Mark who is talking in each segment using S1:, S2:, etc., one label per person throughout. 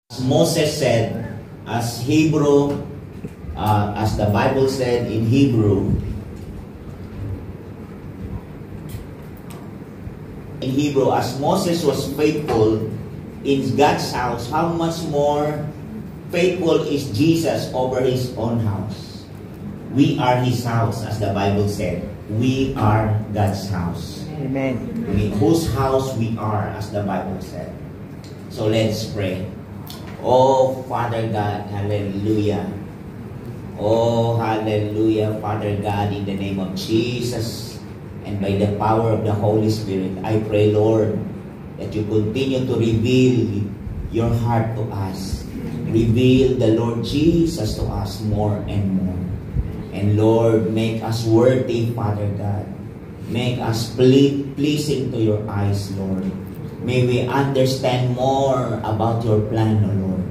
S1: As Moses said, as Hebrew, as the Bible said in Hebrew, as Moses was faithful in God's house, how much more faithful is Jesus over his own house? We are his house, as the Bible said. We are God's house.
S2: Amen.
S1: In whose house we are, as the Bible said. So let's pray. Oh, Father God, hallelujah. Oh, hallelujah, Father God, in the name of Jesus and by the power of the Holy Spirit, I pray, Lord, that you continue to reveal your heart to us. Reveal the Lord Jesus to us more and more. And Lord, make us worthy, Father God. Make us pleasing to your eyes, Lord. May we understand more about your plan, O Lord.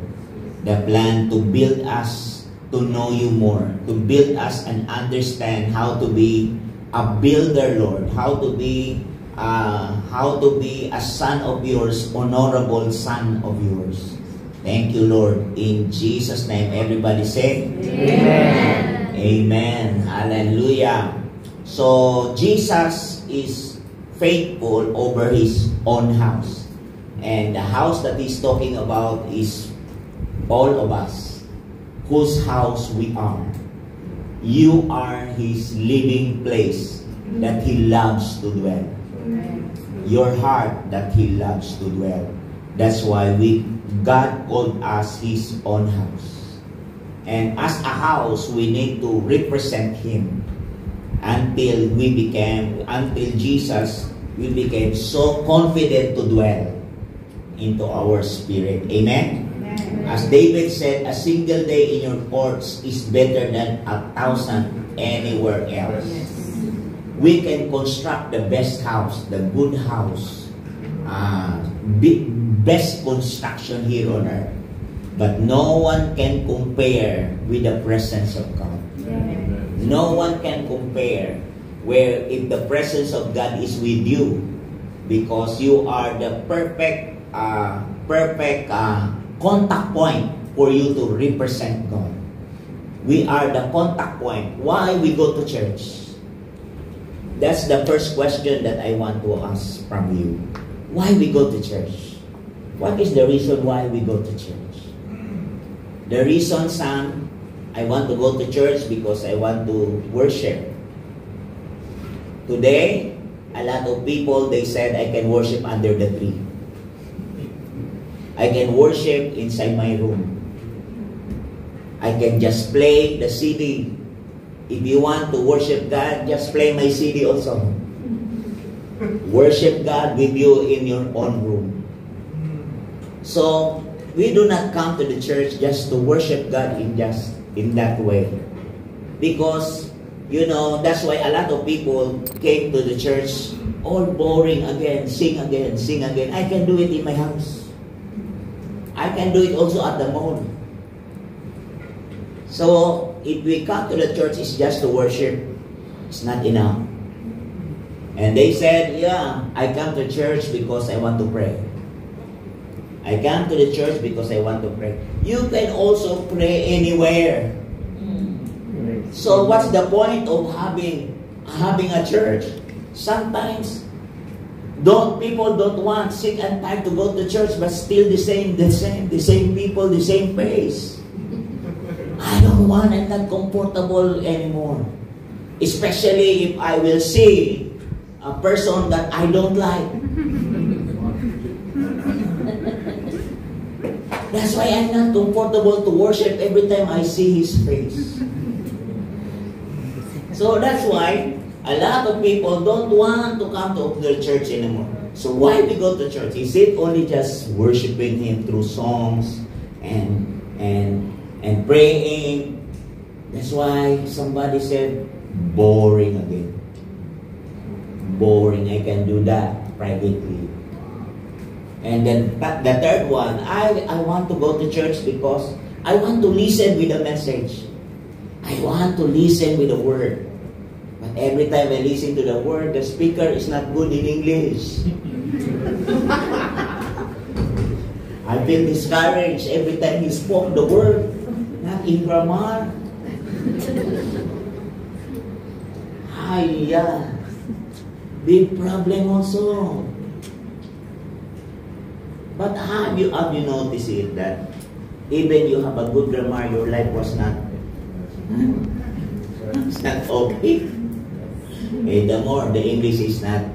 S1: The plan to build us to know you more, to build us and understand how to be a builder, Lord, how to be a son of yours, honorable son of yours. Thank you, Lord. In Jesus' name, everybody say, Amen. Amen. Hallelujah. So, Jesus is faithful over his own house. And the house that he's talking about is all of us, whose house we are. You are his living place that he loves to dwell. Your heart that he loves to dwell. That's why God called us his own house. And as a house, we need to represent him. Until Jesus, we became so confident to dwell into our spirit. Amen? Amen? As David said, a single day in your courts is better than 1,000 anywhere else. Yes. We can construct the best house, the good house, best construction here on earth. But no one can compare with the presence of God. No one can compare where if the presence of God is with you, because you are the perfect contact point for you to represent God. We are the contact point. Why we go to church? That's the first question that I want to ask from you. Why we go to church? What is the reason why we go to church? The reason, son, I want to go to church because I want to worship. Today, a lot of people, they said, I can worship under the tree. I can worship inside my room. I can just play the CD. If you want to worship God, just play my CD also. Worship God with you in your own room. So, we do not come to the church just to worship God in that way. Because, you know, that's why a lot of people came to the church, all boring again, sing again, sing again. I can do it in my house. I can do it also at the mall. So, if we come to the church, it's just to worship. It's not enough. And they said, yeah, I come to church because I want to pray. I come to the church because I want to pray. You can also pray anywhere. So what's the point of having a church? Sometimes people don't want, sick and tired to go to church, but still the same people, the same pace. I don't want, I'm not comfortable anymore. Especially if I will see a person that I don't like. That's why I'm not comfortable to worship every time I see his face. So that's why a lot of people don't want to come to the church anymore. So why we go to church? Is it only just worshiping him through songs and praying? That's why somebody said, boring again. Boring, I can do that privately. And then the third one, I want to go to church because I want to listen with the message. I want to listen with the word. But every time I listen to the word, the speaker is not good in English. I feel discouraged every time he spoke the word, not in grammar. Yeah. Big problem also. But have you noticed it that even you have a good grammar, your life was not it's not okay. The more the English is not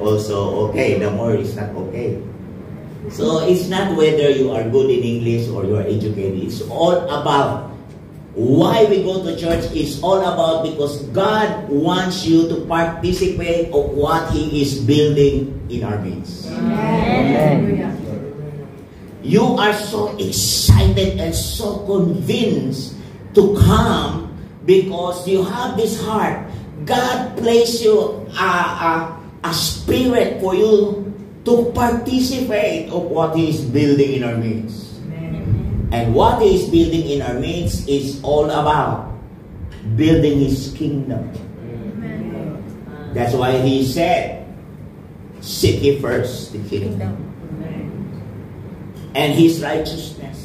S1: also okay, the more it's not okay. So it's not whether you are good in English or you are educated. It's all about why we go to church. Is all about because God wants you to participate of what He is building in our midst. Amen. You are so excited and so convinced to come because you have this heart. God placed you a spirit for you to participate of what He is building in our midst. Amen. And what He is building in our midst is all about building His kingdom. Amen. That's why He said, seek ye first the kingdom and His righteousness.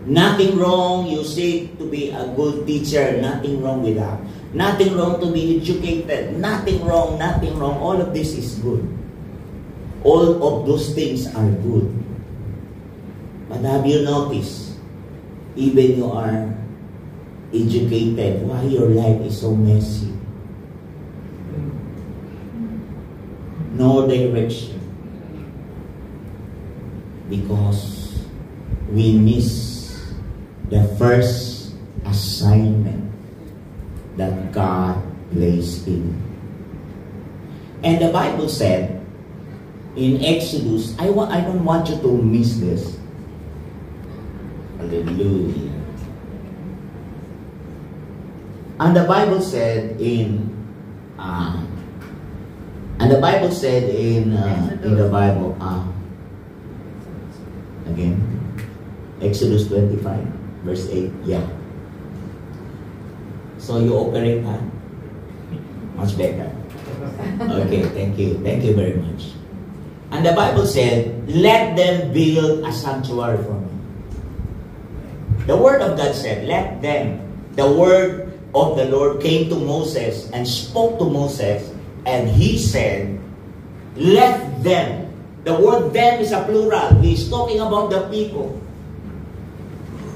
S1: Nothing wrong, you seek to be a good teacher. Nothing wrong with that. Nothing wrong to be educated. Nothing wrong, nothing wrong. All of this is good. All of those things are good. But have you noticed, even you are educated, why your life is so messy? No direction. Because we miss the first assignment that God placed in. And the Bible said in Exodus, I don't want you to miss this. Hallelujah. And the Bible said in the Bible again, Exodus 25 verse 8. Yeah. So you operate, huh? Much better. Okay, thank you. Thank you very much. And the Bible said, let them build a sanctuary for me. The word of God said, let them. The word of the Lord came to Moses and spoke to Moses, and he said, let them. The word them is a plural. He's talking about the people.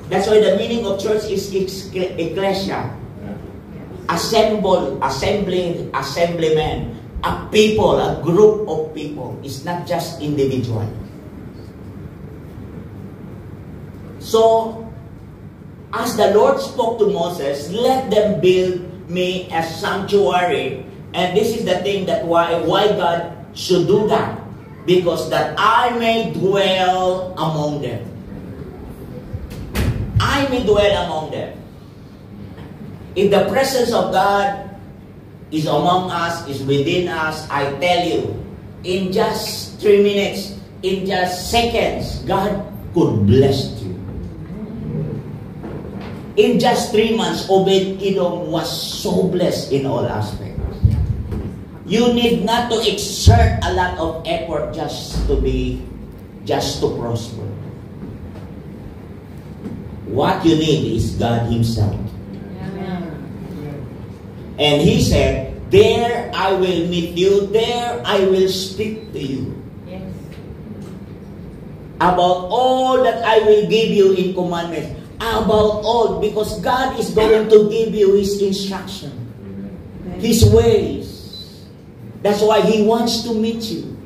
S1: That's why the meaning of church is ecclesia. Assembling, assemblyman. A people, a group of people. It's not just individual. So, as the Lord spoke to Moses, let them build me a sanctuary. And this is the thing that why God should do that. Because that I may dwell among them. I may dwell among them. If the presence of God is among us, is within us, I tell you, in just 3 minutes, in just seconds, God could bless you. In just 3 months, Obed-Edom was so blessed in all aspects. You need not to exert a lot of effort just to prosper. What you need is God Himself. And He said, there I will meet you, there I will speak to you. Yes. About all that I will give you in commandments. About all, because God is going to give you His instruction, His ways. That's why He wants to meet you.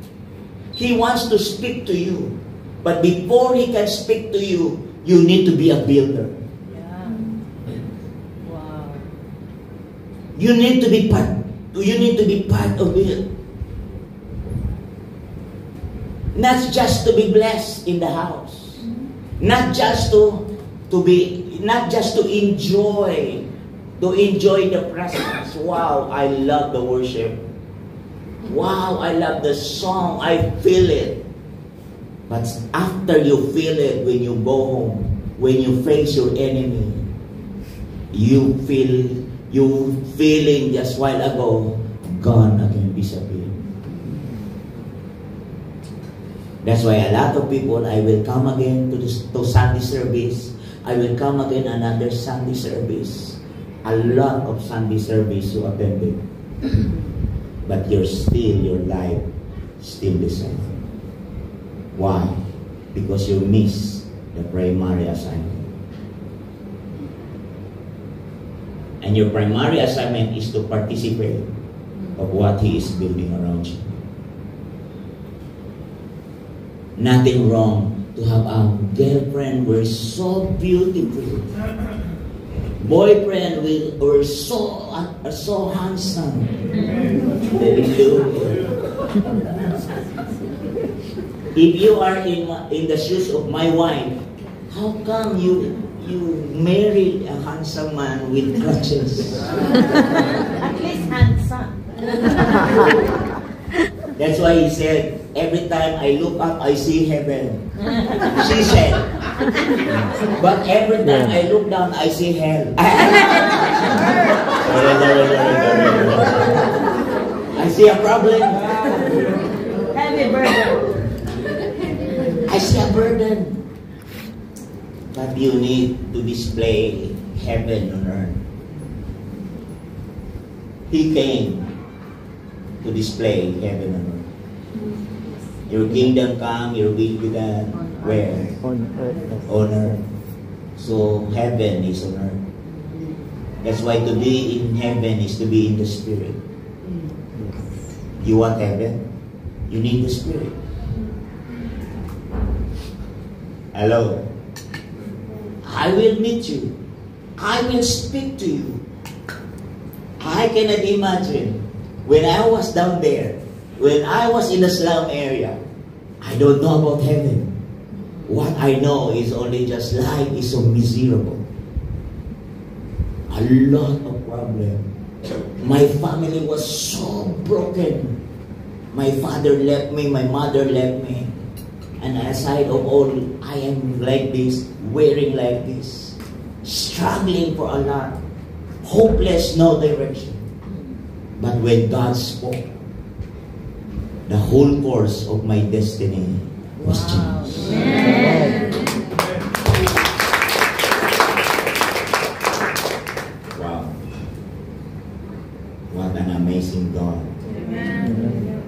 S1: He wants to speak to you. But before He can speak to you, you need to be a builder. Yeah. Wow. You need to be part of it. Not just to be blessed in the house. Not just to enjoy the presence. Wow, I love the worship. Wow, I love the song. I feel it. But after you feel it, when you go home, when you face your enemy, you feeling just while ago, gone again, disappear. That's why a lot of people, I will come again to Sunday service. I will come again another Sunday service. A lot of Sunday service you attended. But your life still the same. Why? Because you miss the primary assignment. And your primary assignment is to participate of what He is building around you. Nothing wrong to have a girlfriend who is so beautiful. Boyfriend were so handsome. If you are in the shoes of my wife, how come you married a handsome man with crutches?
S2: At least handsome.
S1: That's why he said, every time I look up, I see heaven. She said. But every time I look down, I see hell. I see a problem.
S2: Heavy burden.
S1: I see a burden. But you need to display heaven on earth. He came to display heaven on earth. Your kingdom come, your will be done. Where? On earth. So heaven is on earth. That's why to be in heaven is to be in the Spirit. You want heaven? You need the Spirit. Hello. I will meet you. I will speak to you. I cannot imagine when I was down there, when I was in the slum area, I don't know about heaven. What I know is only just life is so miserable. A lot of problems. My family was so broken. My father left me, my mother left me. And aside of all, I am like this, wearing like this, struggling for a lot, hopeless, no direction. But when God spoke, the whole course of my destiny was changed.
S2: Amen.
S1: Wow. What an amazing God.
S2: Amen.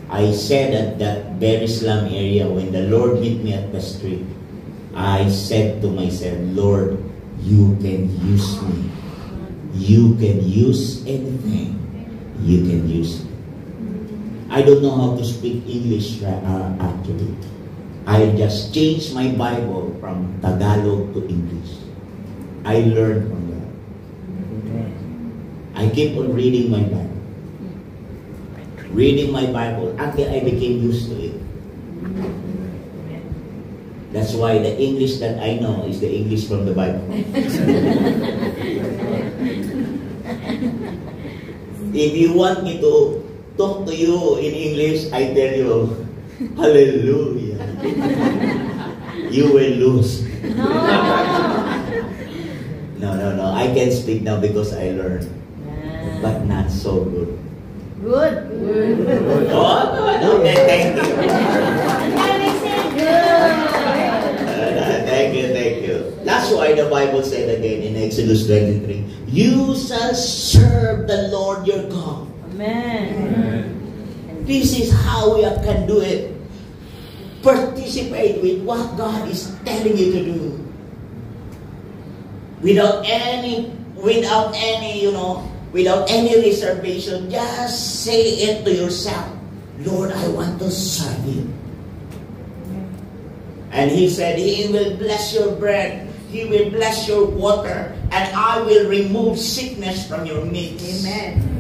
S1: I said at that very slum area, when the Lord met me at the street, I said to myself, Lord, you can use me. You can use anything. You can use me. I don't know how to speak English actually. I just changed my Bible from Tagalog to English. I learned from that. I keep on reading my Bible. Reading my Bible until I became used to it. That's why the English that I know is the English from the Bible. If you want me to talk to you in English, I tell you, hallelujah. You will lose. No. I can speak now because I learned. But not so good.
S2: Good.
S1: Oh, okay, thank you. Thank you. That's why the Bible said again in Exodus 23, you shall serve the Lord your God.
S2: Amen.
S1: This is how we can do it. Participate with what God is telling you to do. Without any, without any reservation, just say it to yourself, Lord, I want to serve you. And He said, He will bless your bread, He will bless your water, and I will remove sickness from your midst.
S2: Amen.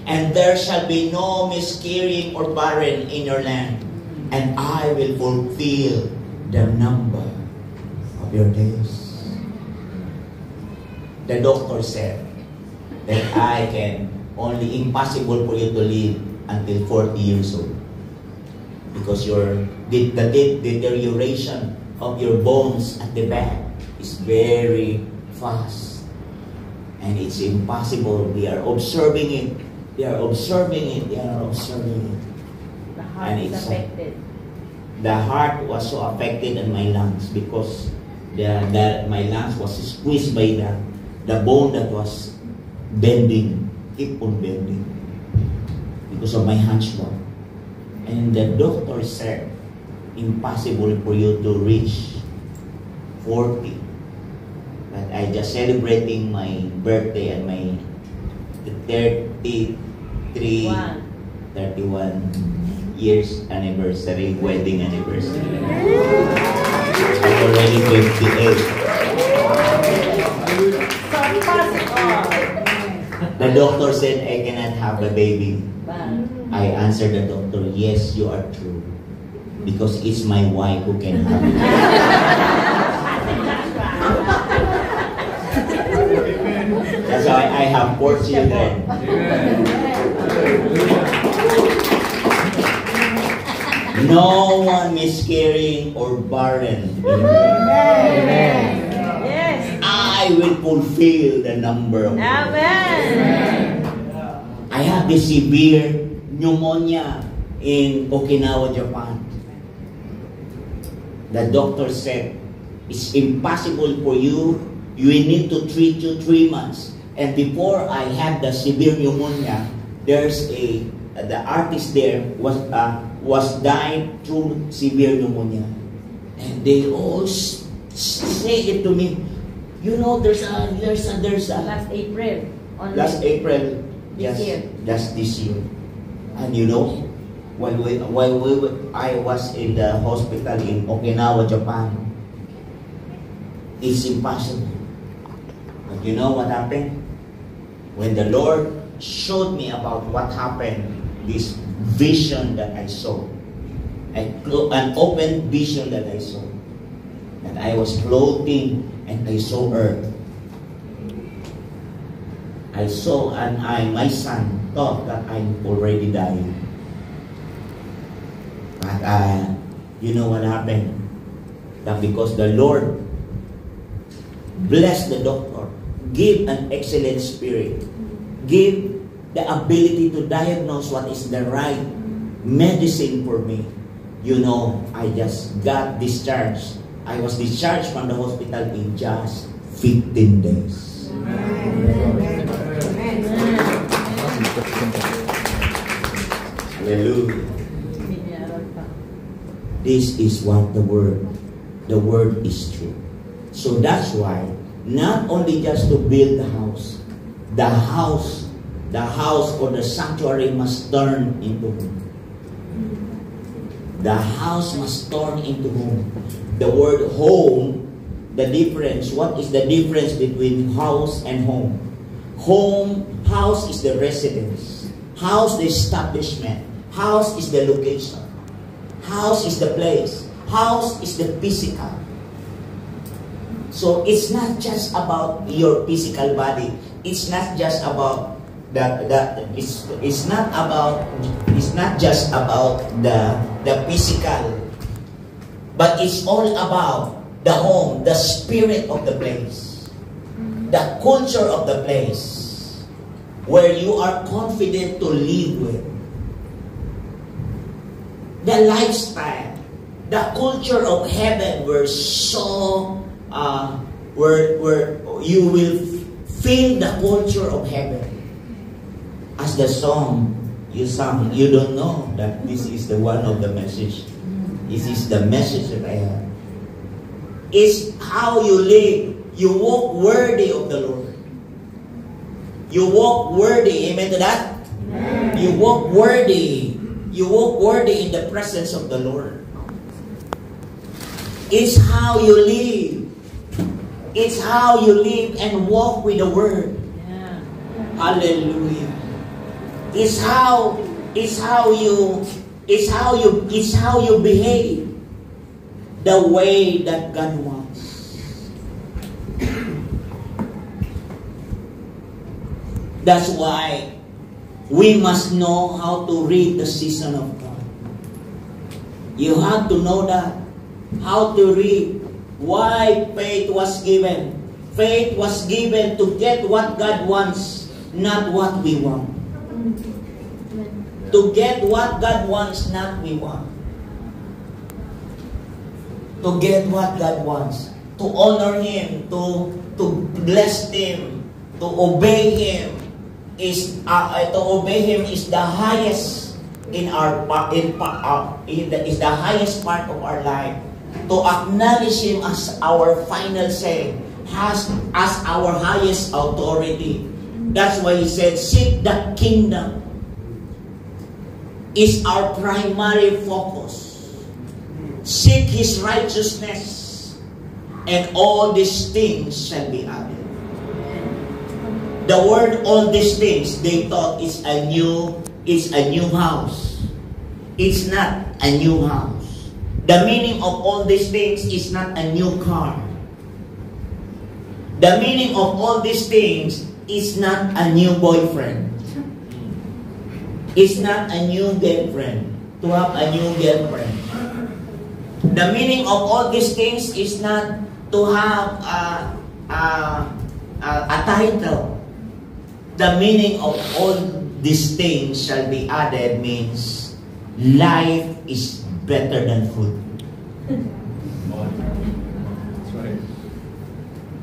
S1: And there shall be no miscarrying or barren in your land, and I will fulfill the number of your days. The doctor said that I can only impossible for you to live until 40 years old because the deterioration of your bones at the back is very fast, and it's impossible. We are observing it.
S2: heart
S1: And
S2: is
S1: it's
S2: affected.
S1: the heart was so affected in my lungs because my lungs was squeezed by the bone that was bending, keep on bending because of my hunchback. And the doctor said, impossible for you to reach 40. But I just celebrating my birthday and my 31 years anniversary, wedding anniversary. I'm already 58.
S2: So impossible.
S1: The doctor said I cannot have a baby.
S2: But
S1: I answered the doctor, yes, you are true. Because it's my wife who can have it. That's why I have 4 children. No one miscarrying or barren.
S2: Amen. Yes.
S1: I will fulfill the number of
S2: Amen.
S1: I have this severe pneumonia in Okinawa, Japan. The doctor said, it's impossible for you. You will need to treat you 3 months. And before I had the severe pneumonia, there's the artist there was dying through severe pneumonia. And they all say it to me. You know, there's a
S2: Last April. Only.
S1: last April,
S2: This year.
S1: just this year. And you know, when I was in the hospital in Okinawa, Japan, it's impossible. But you know what happened? When the Lord showed me about what happened, this vision that I saw, an open vision that I saw, that I was floating and I saw earth. I saw, and my son thought that I'm already dying. But you know what happened? That because the Lord blessed the doctor, give an excellent spirit, give the ability to diagnose what is the right medicine for me. You know, I just got discharged. I was discharged from the hospital in just 15 days. Hallelujah. This is what the word is true. So that's why, not only just to build the house or the sanctuary must turn into home. The house must turn into home. The word home, the difference, what is the difference between house and home? House is the residence. House the establishment. House is the location. House is the place. House is the physical. So it's not just about your physical body. It's not just about it's not just about the physical, but it's all about the home, the spirit of the place, the culture of the place, where you are confident to live with. The lifestyle, the culture of heaven, where you will feel the culture of heaven. As the song you sang, you don't know that this is the one of the message. This is the message that I have. It's how you live. You walk worthy of the Lord. You walk worthy. Amen to that? Amen. You walk worthy. You walk worthy in the presence of the Lord. It's how you live. It's how you live and walk with the Word.
S2: Yeah.
S1: Hallelujah. It's how you behave the way that God wants. That's why we must know how to read the season of God. You have to know that. How to read. Why faith was given. Faith was given to get what God wants, not what we want. To get what God wants, not we want. To get what God wants. To honor Him, to bless Him, to obey Him is the highest in our is the highest part of our life. To acknowledge Him as our final say, as our highest authority. That's why He said, seek the kingdom. Is our primary focus. Seek His righteousness, and all these things shall be added. The word all these things, they thought is a new house. It's not a new house. The meaning of all these things is not a new car. The meaning of all these things is not a new boyfriend. It's not a new girlfriend. To have a new girlfriend. The meaning of all these things is not to have a title. The meaning of all these things shall be added means life is better than food.
S3: That's right.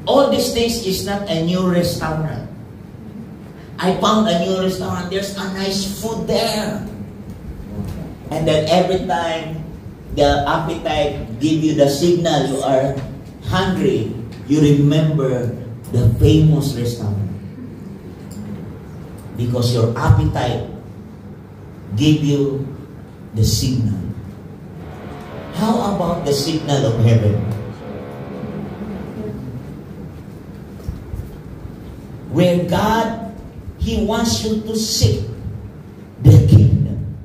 S1: All these things is not a new restaurant. I found a new restaurant. There's a nice food there. And then every time the appetite give you the signal you are hungry, you remember the famous restaurant. Because your appetite give you the signal. How about the signal of heaven? Where God, He wants you to seek the kingdom.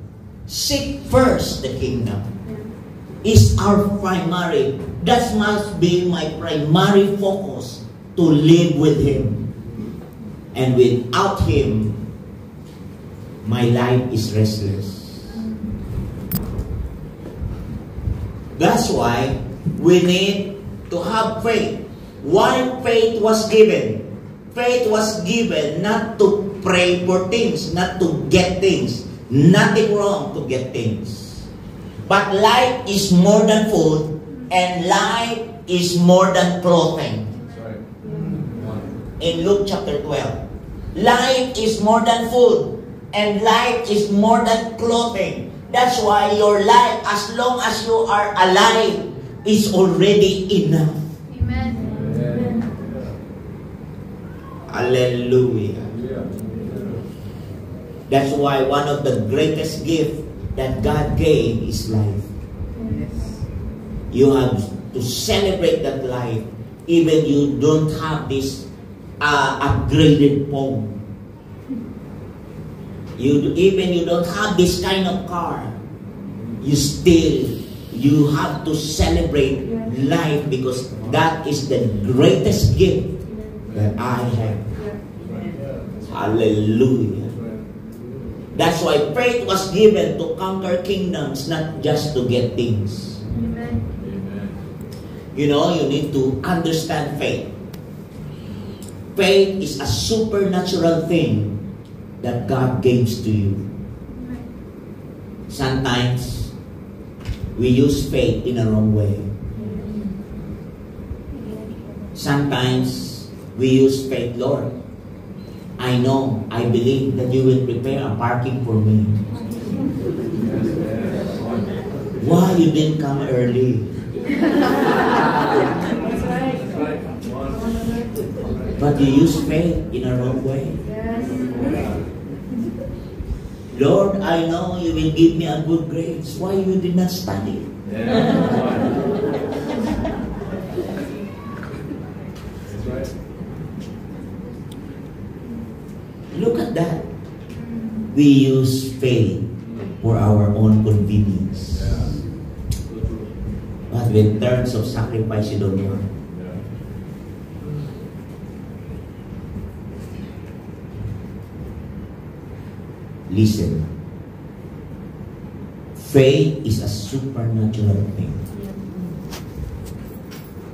S1: Seek first the kingdom. Is our primary. That must be my primary focus to live with Him. And without Him, my life is restless. That's why we need to have faith. Why faith was given? Faith was given not to pray for things, not to get things. Nothing wrong to get things. But life is more than food, and life is more than clothing.
S3: That's right.
S1: In Luke chapter 12. Life is more than food, and life is more than clothing. That's why your life, as long as you are alive, is already enough.
S2: Amen.
S1: Hallelujah. That's why one of the greatest gifts that God gave is life. You have to celebrate that life, even you don't have this upgraded phone. Even you don't have this kind of car. You have to celebrate life, because that is the greatest gift that I have. Hallelujah. That's why faith was given to conquer kingdoms, not just to get things.
S2: Amen.
S1: You know, you need to understand faith. Faith is a supernatural thing that God gives to you. Sometimes we use faith in a wrong way. Sometimes we use faith, Lord, I know, I believe that you will prepare a parking for me. Why you didn't come early? But you use faith in a wrong way. Lord, I know you will give me a good grades. Why you did not study? Look at that. We use faith for our own convenience. But in terms of sacrifice, you don't want. Listen. Faith is a supernatural thing.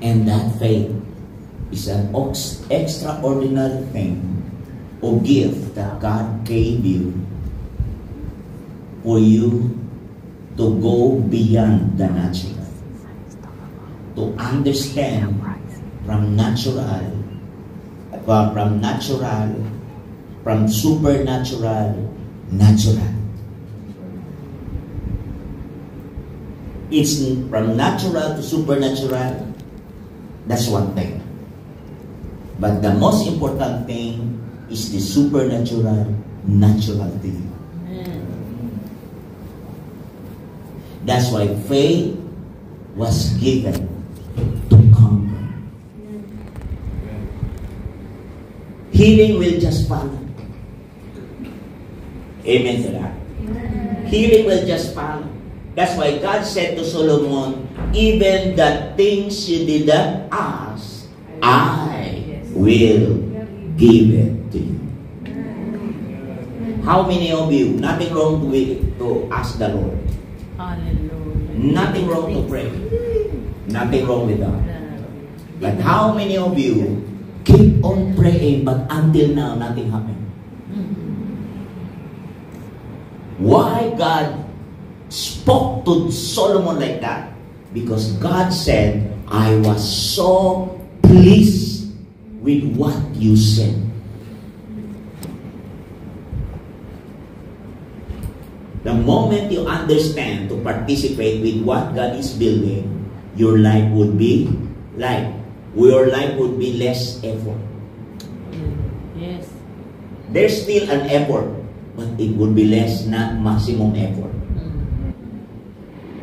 S1: And that faith is an extraordinary thing or gift that God gave you for you to go beyond the natural, to understand from supernatural, natural. It's from natural to supernatural. That's one thing. But the most important thing is the supernatural, natural thing. That's why faith was given to conquer. Healing will just follow. Amen to that. Healing will just follow. That's why God said to Solomon, even the things you did not ask, I will give it to you. How many of you, nothing wrong to ask the Lord.
S2: Hallelujah.
S1: Nothing wrong to pray. Nothing wrong with that. But how many of you keep on praying, but until now, nothing happened? Why God spoke to Solomon like that? Because God said, I was so pleased with what you said. The moment you understand to participate with what God is building, your life would be less effort.
S2: Yes.
S1: There's still an effort, but it would be less, not maximum effort.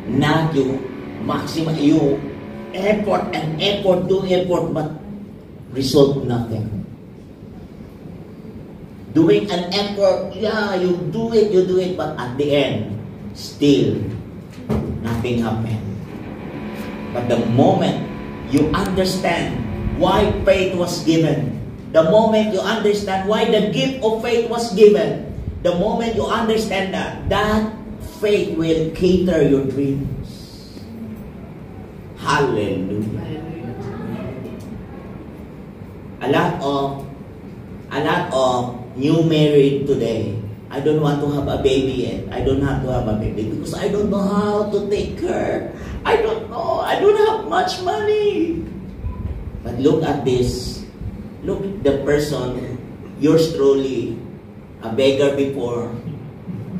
S1: Not yung maximum, you effort and effort, do effort, but result nothing. Doing an effort, yeah, you do it, but at the end, still, nothing happened. But the moment you understand why faith was given, the moment you understand why the gift of faith was given, the moment you understand that faith will cater your dreams. Hallelujah. A lot of new married today, I don't want to have a baby yet. I don't have to have a baby because I don't know how to take care. I don't know. I don't have much money. But look at this. Look at the person, yours truly, a beggar before,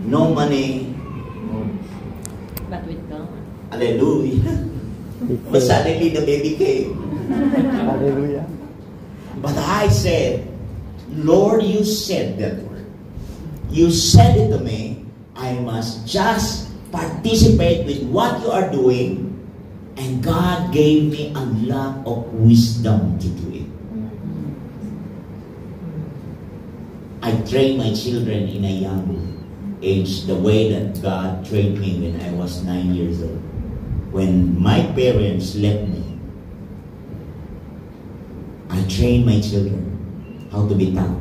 S1: no money.
S2: But with God.
S1: Hallelujah. But suddenly the baby came.
S3: Hallelujah.
S1: But I said, Lord, you said that word. You said it to me. I must just participate with what you are doing. And God gave me a lot of wisdom to do it. I trained my children in a young age the way that God trained me when I was 9 years old. When my parents left me, I trained my children how to be tough.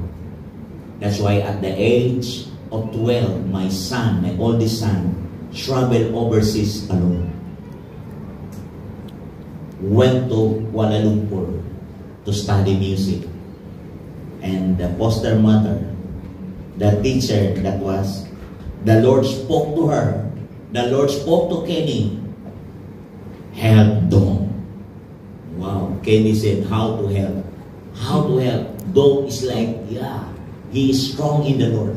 S1: That's why at the age of 12, my son, my oldest son, traveled overseas alone. Went to Kuala Lumpur to study music. And the foster mother, the teacher that was, the Lord spoke to her. The Lord spoke to Kenny. Help Dom. Wow. Kenny said, how to help? How to help? Dom is like, yeah, he is strong in the Lord.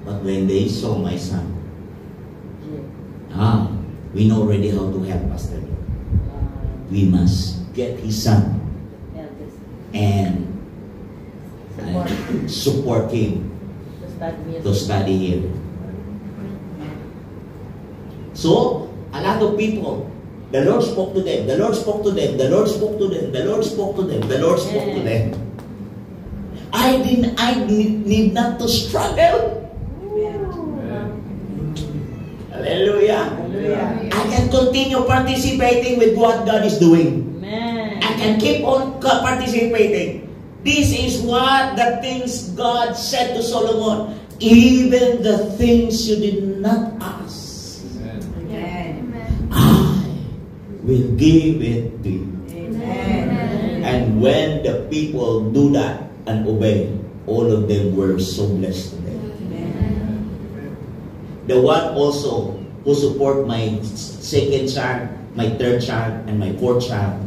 S1: But when they saw my son, we know already how to help Pastor. We must get his son and support him to study here. So, a lot of people, the Lord spoke to them, the Lord spoke to them, the Lord spoke to them, the Lord spoke to them, the Lord spoke to them. I need not to struggle. Hallelujah. I can continue participating with what God is doing.
S2: Amen.
S1: I can keep on participating. This is what the things God said to Solomon. Even the things you did not ask, I will give it to you.
S2: Amen.
S1: And when the people do that and obey, all of them were so blessed today. the one also who support my second child, my third child, and my fourth child,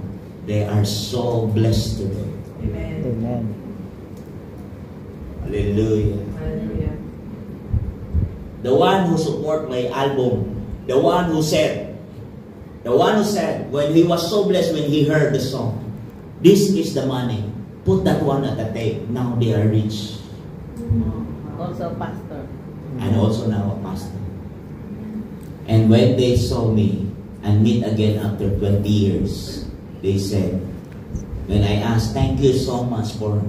S1: they are so blessed today.
S2: Amen.
S3: Amen.
S1: Hallelujah.
S2: Hallelujah.
S1: The one who support my album, the one who said, when he was so blessed when he heard the song, this is the money. Put that one at the tape. Now they are rich.
S2: Also pastor.
S1: And also now a pastor. And when they saw me and meet again after 20 years, they said, when I asked, thank you so much for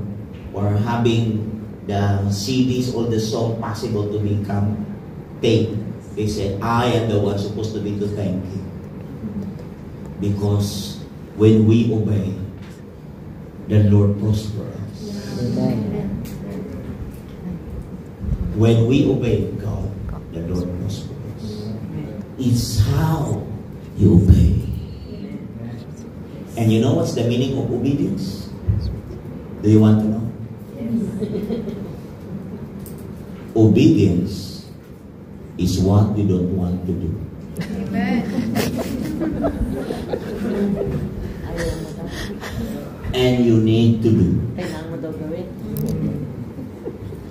S1: having the CDs, all the song possible to become tape. They said, I am the one supposed to be to thank you. Because when we obey, the Lord prospers us.
S3: Amen.
S1: When we obey God, the Lord prospers us. It's how you obey. And you know what's the meaning of obedience? Do you want to know? Obedience is what we don't want to do. And you need to do.
S2: Kailangan mo daw gawin.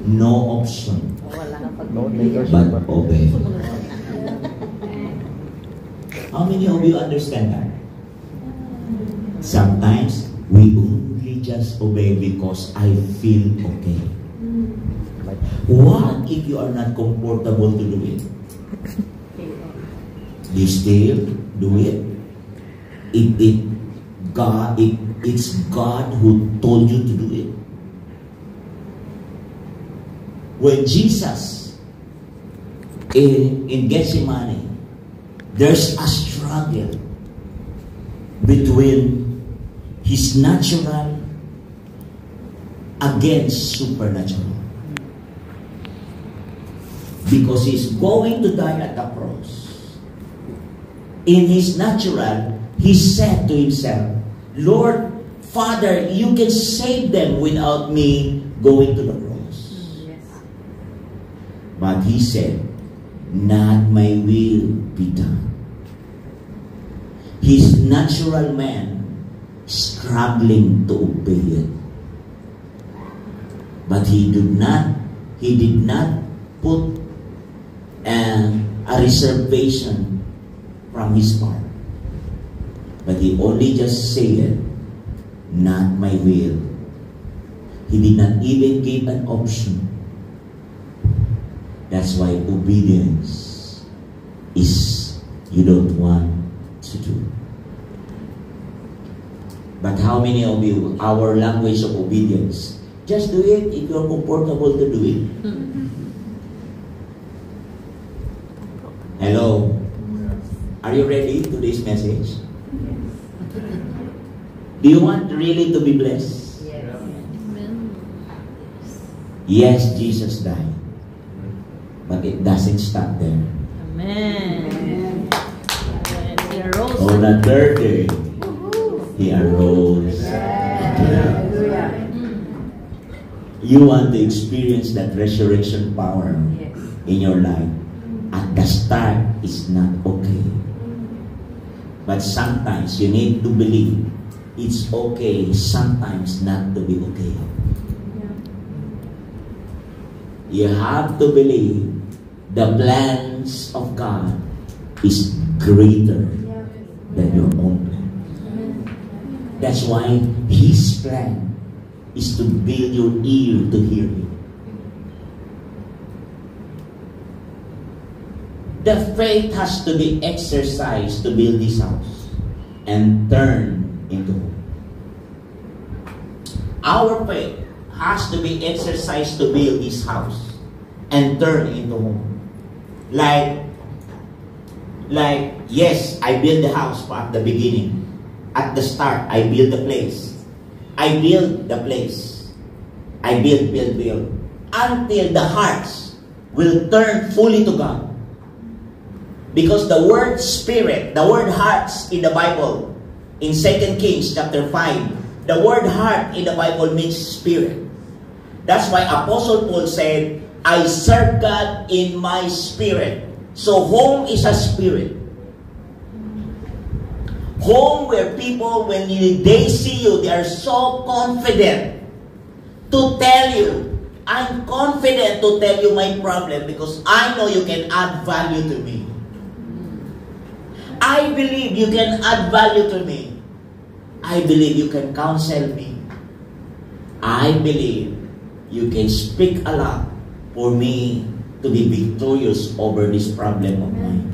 S1: No option
S2: Wala kang
S3: No
S2: pag-ibig.
S1: but obey. How many of you understand that? Sometimes we only just obey because I feel okay. What if you are not comfortable to do it? You still do it. It's God who told you to do it. When Jesus in Gethsemane, there's a struggle between his natural against supernatural. Because he's going to die at the cross. In his natural, he said to himself, Lord, Father, you can save them without me going to the cross.
S2: Yes.
S1: But he said, not my will be done. His natural man struggling to obey it. But he did not put a reservation from his part. But he only just said, not my will. He did not even give an option. That's why obedience is you don't want to do. But how many of you, our language of obedience, just do it if you're comfortable to do it. Hello? Are you ready to this message? Do you want really to be blessed?
S2: Yes.
S1: Yes, Jesus died. But it doesn't stop there.
S2: Amen. He arose.
S1: On the third day, He arose.
S2: Hallelujah.
S1: You want to experience that resurrection power
S2: Yes.
S1: in your life. At the start, it's not okay. But sometimes you need to believe it's okay sometimes not to be okay. You have to believe the plans of God is greater than your own plan. That's why His plan is to build your ear to hear Him. The faith has to be exercised to build this house and turn into home. Our faith has to be exercised to build this house and turn into home. Like yes, I build the house at the beginning. At the start, I build the place. I build the place. I build. Until the hearts will turn fully to God. Because the word spirit, the word hearts in the Bible, in 2 Kings chapter 5, the word heart in the Bible means spirit. That's why Apostle Paul said, I serve God in my spirit. So home is a spirit. Home where people, when they see you, they are so confident to tell you. I'm confident to tell you my problem because I know you can add value to me. I believe you can add value to me. I believe you can counsel me. I believe you can speak a lot for me to be victorious over this problem of mine.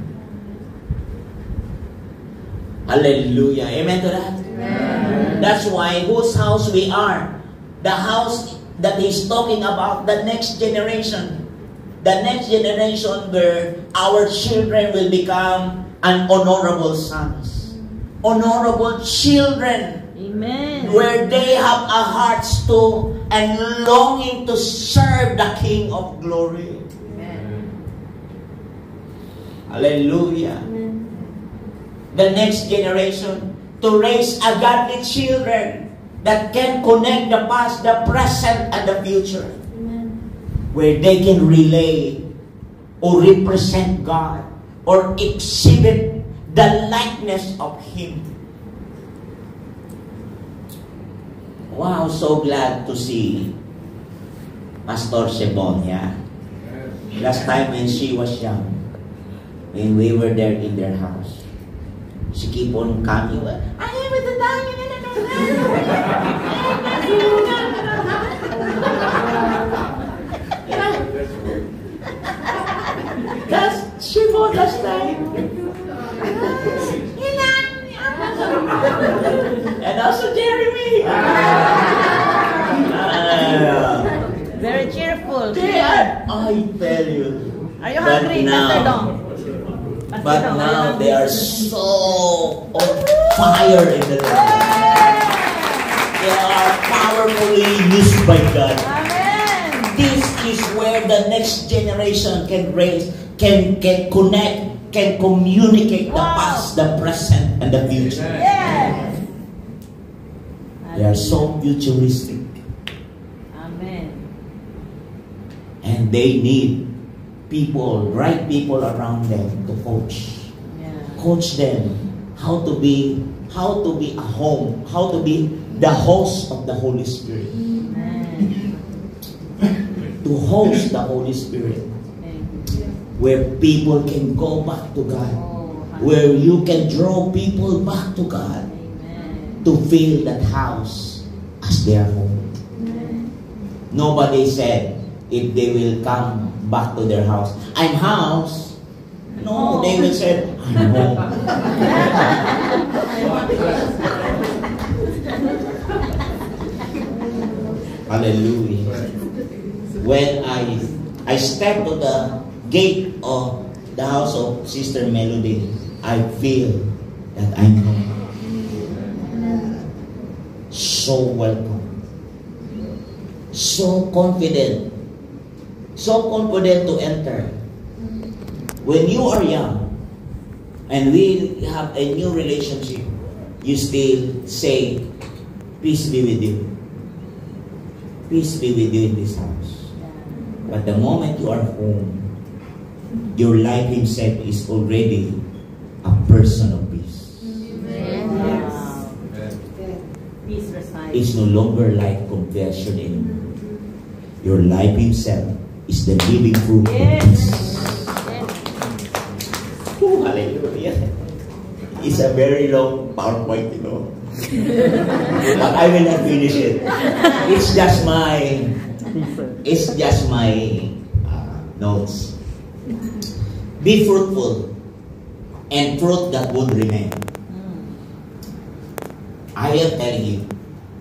S1: Hallelujah. Amen to that? Amen. That's why whose house we are. The house that he's talking about, the next generation. The next generation where our children will become an honorable sons. Honorable children.
S2: Amen.
S1: Where they have a hearts to and longing to serve the King of glory.
S2: Amen.
S1: Hallelujah.
S2: Amen.
S1: The next generation to raise a godly children that can connect the past, the present, and the future.
S2: Amen.
S1: Where they can relay or represent God or exhibit the likeness of Him. Wow, so glad to see Pastor Sebonia. Last time when she was young, when we were there in their house, she keep on coming. I am with the dying. That's she was last time. And also Jeremy.
S2: Very cheerful.
S1: They are, I tell you.
S2: Are you hungry, Pastor Dong? Pastor
S1: But
S2: Dong,
S1: now
S2: are you
S1: they are so on fire in the Lord. They are powerfully used by God.
S2: Amen.
S1: This is where the next generation can raise, can connect, can communicate the
S2: Wow.
S1: past, the present, and the future.
S2: Yes.
S1: They are so futuristic.
S2: Amen.
S1: And they need people, right people around them to coach.
S2: Yeah.
S1: Coach them how to be a home, how to be the host of the Holy Spirit.
S2: Amen.
S1: To host the Holy Spirit. Where people can go back to God. Where you can draw people back to God.
S2: Amen.
S1: To feel that house as their home.
S2: Amen.
S1: Nobody said if they will come back to their house, I'm house. No, they will say, I'm home. Hallelujah. When I stepped to the gate of the house of Sister Melody, I feel that I'm home. So welcome. So confident. So confident to enter. When you are young and we have a new relationship, you still say, peace be with you. Peace be with you in this house. But the moment you are home, your life himself is already a person of peace.
S2: Wow. Peace resides.
S1: It's no longer like confession anymore. Your life himself is the living fruit of
S2: Yes.
S1: peace.
S2: Yes.
S1: Oh, hallelujah. It's a very long PowerPoint, you know. But I will not finish it. It's just my notes. Be fruitful and fruit that would remain. I am telling you,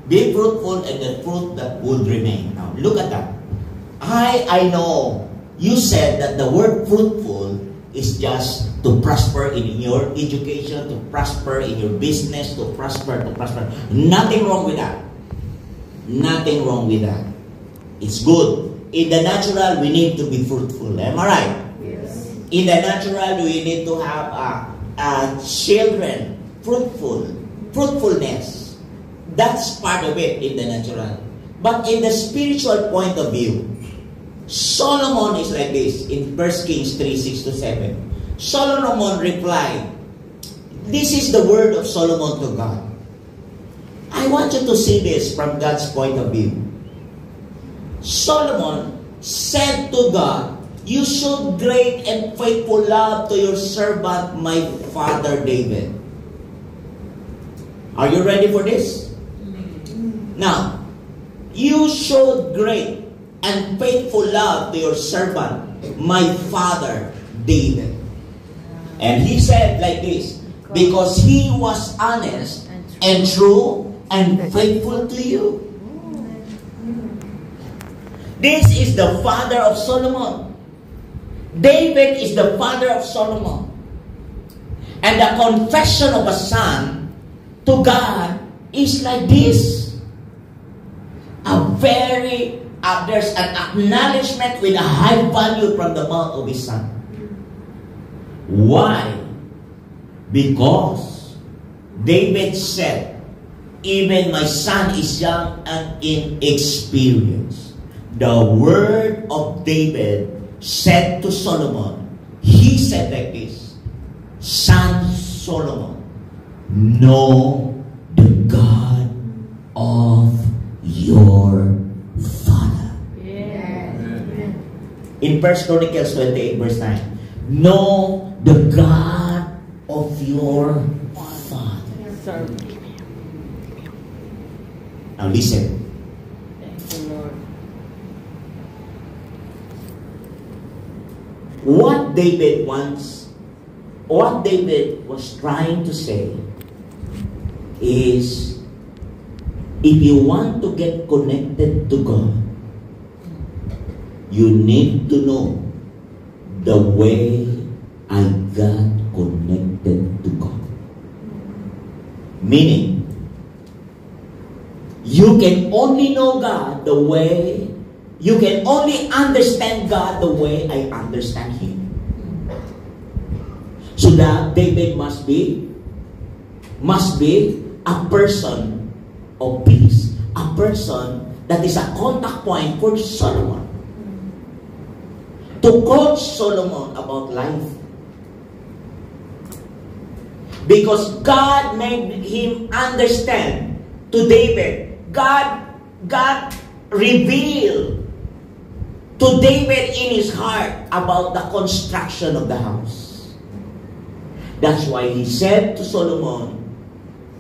S1: be fruitful and the fruit that would remain. Now, look at that. I know you said that the word fruitful is just to prosper in your education, to prosper in your business, to prosper. Nothing wrong with that. Nothing wrong with that. It's good. In the natural, we need to be fruitful. Am I right?
S2: Yes.
S1: In the natural, we need to have children, fruitfulness. That's part of it in the natural. But in the spiritual point of view, Solomon is like this in 1 Kings 3:6-7. Solomon replied, this is the word of Solomon to God. I want you to see this from God's point of view. Solomon said to God, you showed great and faithful love to your servant, my father David. Are you ready for this? Now, you showed great and faithful love to your servant, my father David. And he said like this, because he was honest and true and faithful to you. This is the father of Solomon. David is the father of Solomon. And the confession of a son to God is like this. There's an acknowledgement with a high value from the mouth of his son. Why? Because David said, even my son is young and inexperienced. The word of David said to Solomon, he said like this, son Solomon, know the God of your father.
S2: Yes.
S1: In 1 Chronicles 28 verse 9, know the God of your father.
S2: Sir.
S1: Now listen.
S2: Thank you, Lord.
S1: What David was trying to say is, if you want to get connected to God, you need to know the way I got connected to God. Meaning, you can only know God the way, you can only understand God the way I understand Him. So that David must be a person of peace, a person that is a contact point for Solomon. To coach Solomon about life. Because God made him understand to David. God revealed to David in his heart about the construction of the house. That's why he said to Solomon,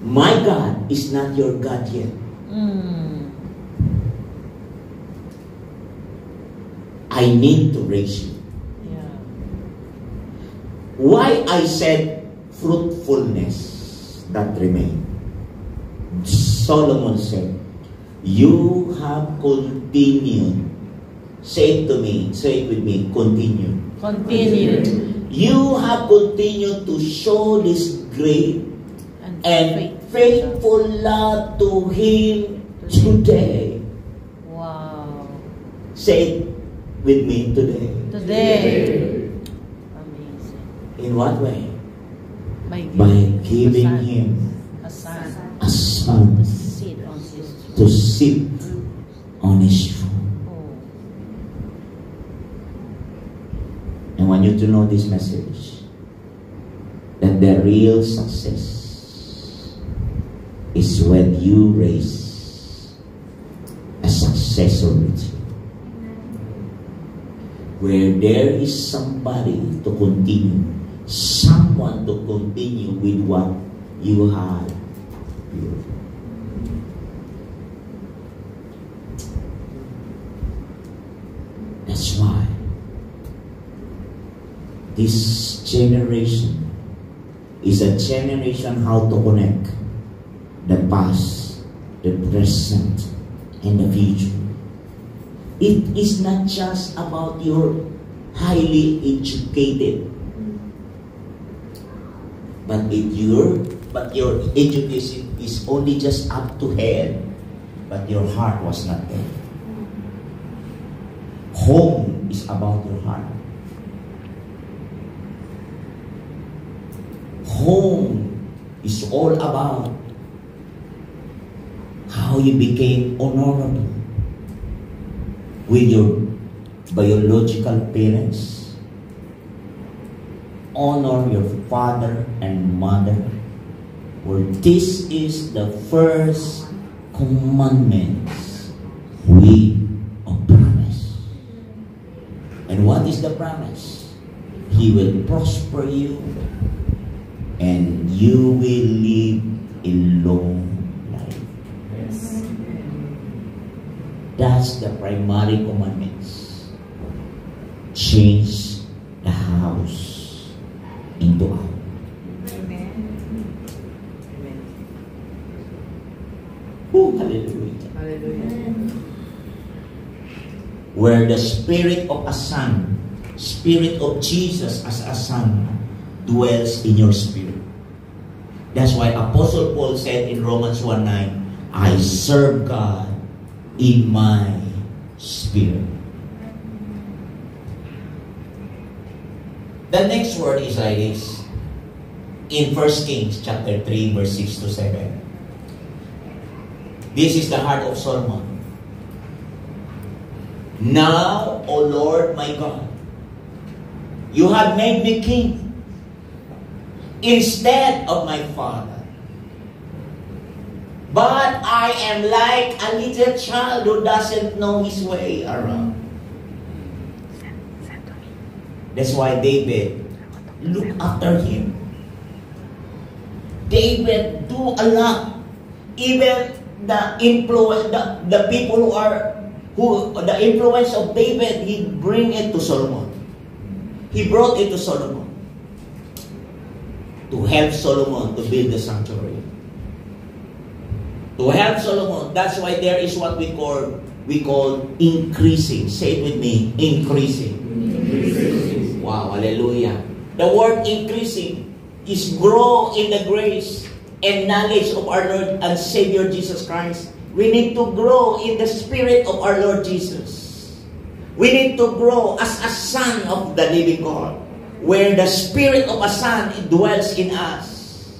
S1: my God is not your God yet. I need to raise you.
S2: Yeah.
S1: Why I said fruitfulness that remain? Solomon said, you have continued. Say it to me, say it with me, continue.
S2: Continue.
S1: You have continued to show this great and faithful love to Him today.
S2: Wow.
S1: Say it with me today.
S2: Today. Amazing.
S1: In what way?
S2: By
S1: giving
S2: a son.
S1: Him
S2: A son.
S1: a son
S2: To sit on his
S1: to sit on His throne.
S2: Oh.
S1: I want you to know this message, that the real success is when you raise a successor with you. Where there is somebody to continue, someone to continue with what you had built. That's why this generation is a generation how to connect the past, the present, and the future. It is not just about your highly educated, but your education is only just up to head, but your heart was not there. Home is about your heart. Home is all about how you became honorable with your biological parents. Honor your father and mother, for this is the first commandment with a promise. And what is the promise? He will prosper you, and you will live a long life.
S2: Yes.
S1: That's the primary commandments. Change the house into a home.
S2: Amen.
S1: Oh, hallelujah.
S2: Hallelujah.
S1: Where the spirit of a son, spirit of Jesus as a son, dwells in your spirit. That's why Apostle Paul said in Romans 1:9, I serve God in my spirit. The next word is like this. In 1 Kings chapter 3, verse 6 to 7. This is the heart of Solomon. Now, O Lord my God, you have made me king instead of my father. But I am like a little child who doesn't know his way around. That's why David look after him. David do a lot. Even the influence, the people the influence of David, he bring it to Solomon. He brought it to Solomon to help Solomon to build the sanctuary. To help Solomon, that's why there is what we call increasing. Say it with me, increasing. Increasing. Wow, hallelujah. The word increasing is grow in the grace and knowledge of our Lord and Savior Jesus Christ. We need to grow in the spirit of our Lord Jesus. We need to grow as a son of the living God, where the spirit of a son dwells in us.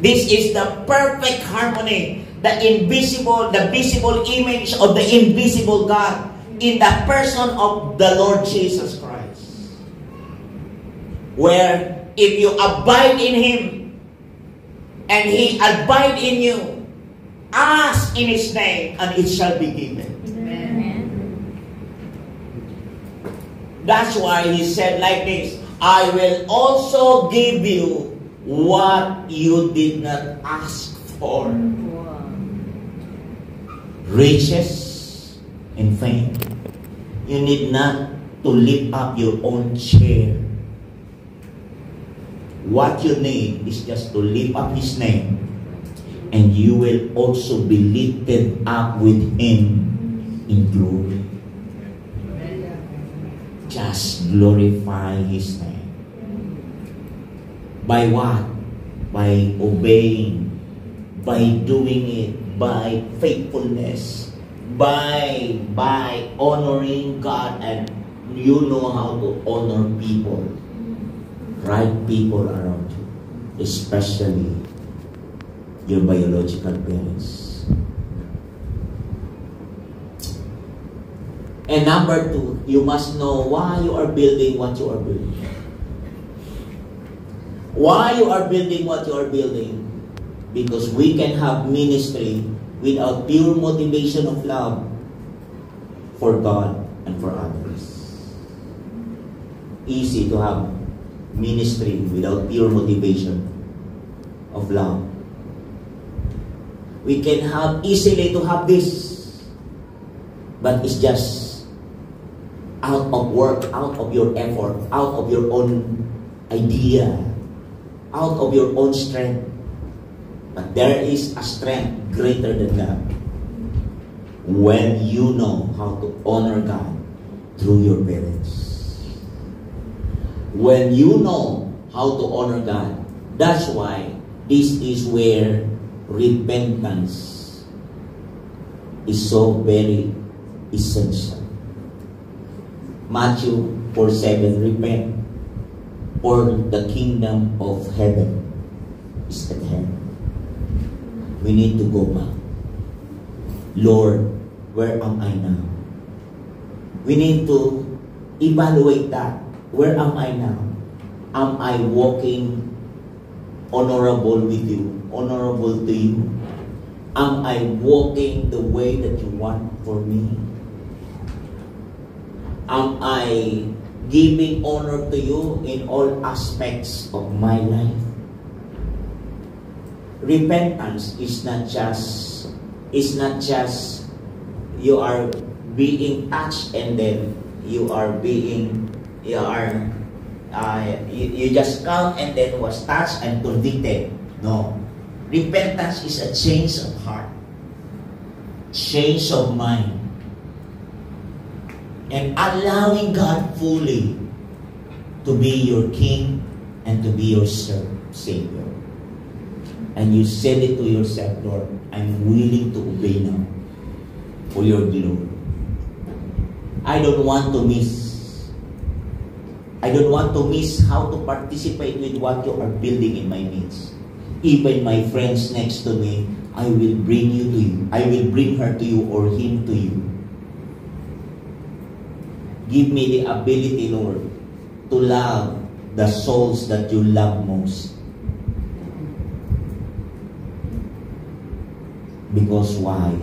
S1: This is the perfect harmony, the visible image of the invisible God in the person of the Lord Jesus Christ. Where if you abide in Him and He abide in you, ask in His name and it shall be given.
S2: Amen.
S1: That's why He said like this, I will also give you what you did not ask for.
S2: Wow.
S1: Riches and fame. You need not to lift up your own chair. What you need is just to lift up His name, and you will also be lifted up with Him in glory. Just glorify His name. By what? By obeying, by doing it, by faithfulness, by honoring God, and you know how to honor people, right people around you, especially your biological parents. And number 2, you must know why you are building what you are building. Why you are building what you are building? Because we can have ministry without pure motivation of love for God and for others. Easy to have ministry without pure motivation of love. We can have easily to have this, but it's just out of work, out of your effort, out of your own idea, out of your own strength. But there is a strength greater than that when you know how to honor God through your parents. When you know how to honor God, that's why this is where repentance is so very essential. Matthew 4:7, repent, for the kingdom of heaven is at hand. We need to go back. Lord, where am I now? We need to Evaluate that. Where am I now? Am I walking honorable with you? Honorable to you? Am I walking the way that you want for me? Am I giving honor to you in all aspects of my life? Repentance is not just you are being touched and then you just come and then was touched and convicted. No. Repentance is a change of heart, change of mind, and allowing God fully to be your King and to be your Savior. And you said it to yourself, Lord, I'm willing to obey now for your glory. I don't want to miss how to participate with what you are building in my midst. Even my friends next to me, I will bring you to you. I will bring her to you or him to you. Give me the ability, Lord, to love the souls that you love most. Because why?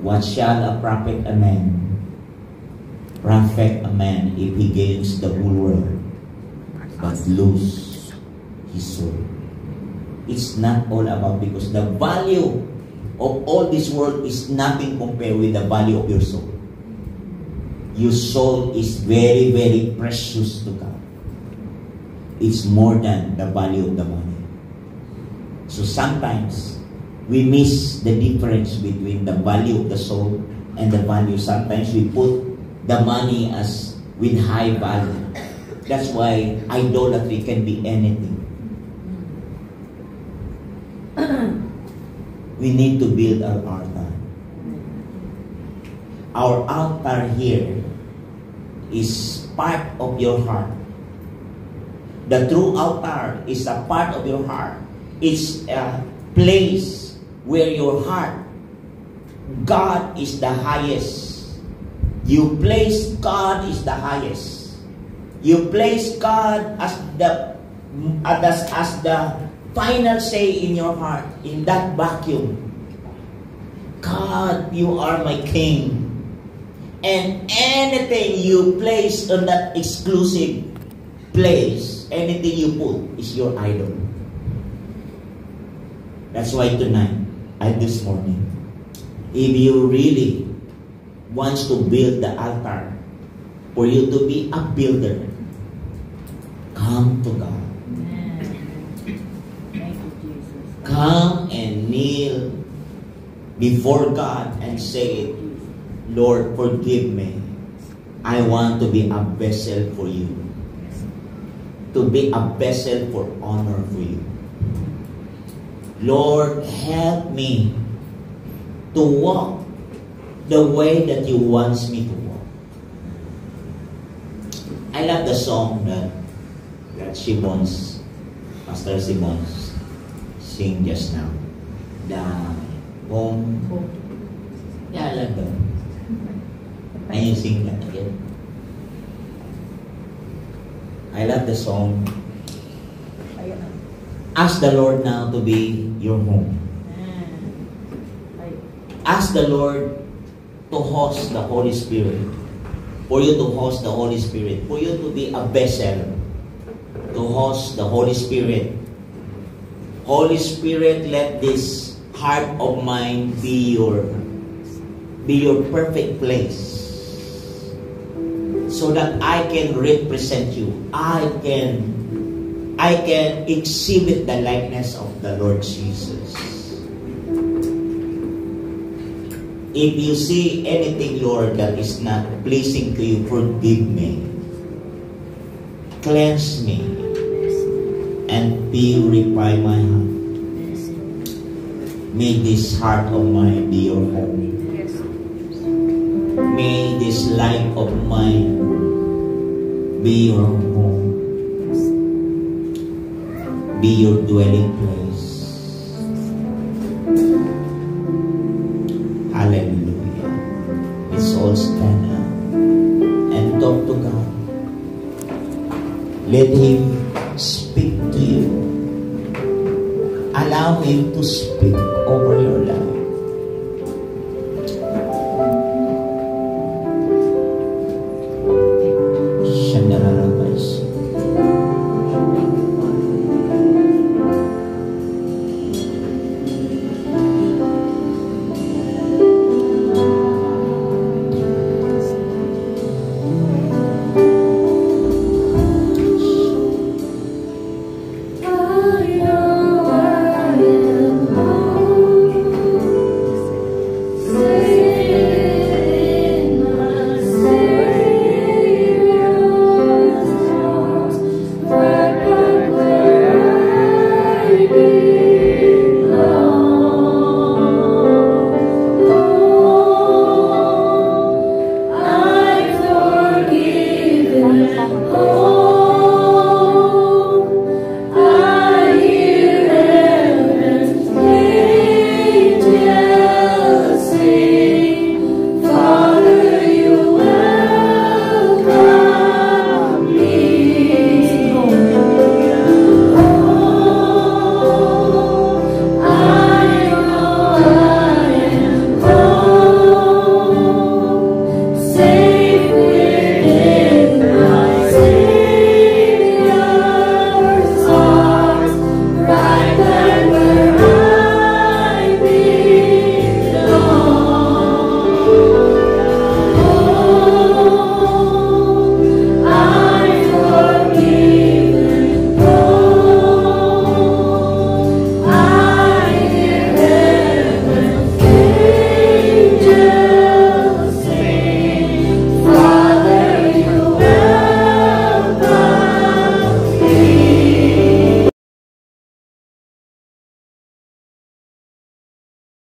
S1: What shall a profit a man if he gains the whole world but lose his soul? It's not all about, because the value of all this world is nothing compared with the value of your soul. Your soul is very, very precious to God. It's more than the value of the money. So sometimes we miss the difference between the value of the soul and the value. Sometimes we put the money as with high value. That's why idolatry can be anything. We need to build our altar. Our altar here is part of your heart. The true altar is a part of your heart. It's a place where your heart, God is the highest. You place God is the highest. You place God as the final say in your heart, in that vacuum. God, you are my King. And anything you place on that exclusive place, anything you put is your idol. That's why tonight, this morning, if you really want to build the altar, for you to be a builder, come to God. Come and kneel before God and say, Lord, forgive me. I want to be a vessel for you. To be a vessel for honor for you. Lord, help me to walk the way that you want me to walk. I love the song that Pastor Simmons sing just now. Yeah, I love that. Can you sing that again? I love the song. Ask the Lord now to be your home. Ask the Lord to host the Holy Spirit. For you to host the Holy Spirit. For you to be a vessel to host the Holy Spirit. Holy Spirit, let this heart of mine be your perfect place, so that I can represent you. I can exhibit the likeness of the Lord Jesus. If you see anything, Lord, that is not pleasing to you, forgive me. Cleanse me and purify my heart. May this heart of mine be your home. May this life of mine be your home. Be your dwelling place. Hallelujah. Let's all stand up and talk Let Him speak to you. Allow Him to speak over your life.